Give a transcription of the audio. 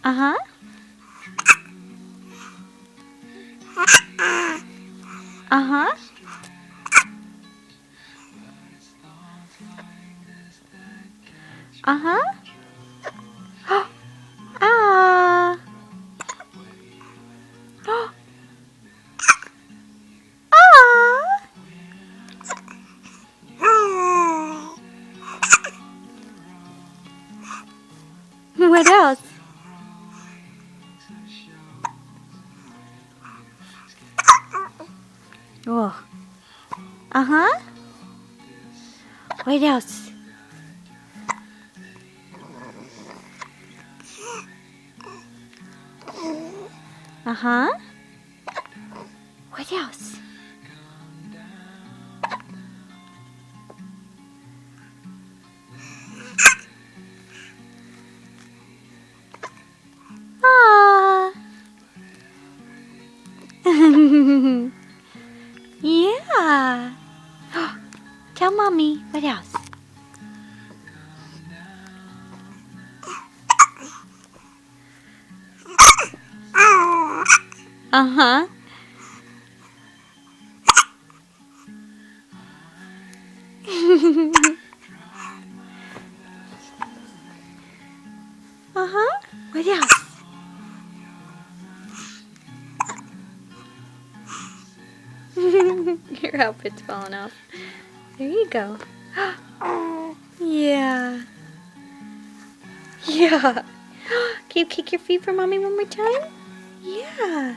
Uh-huh. Uh-huh. Uh-huh. Ah. Ah. What else? Oh. Uh-huh. What else? Uh-huh. What else? Ah. Yeah. Tell mommy. What else? Uh-huh. Uh-huh. What else? Your outfit's falling off. There you go. Yeah. Yeah. Can you kick your feet for mommy one more time? Yeah.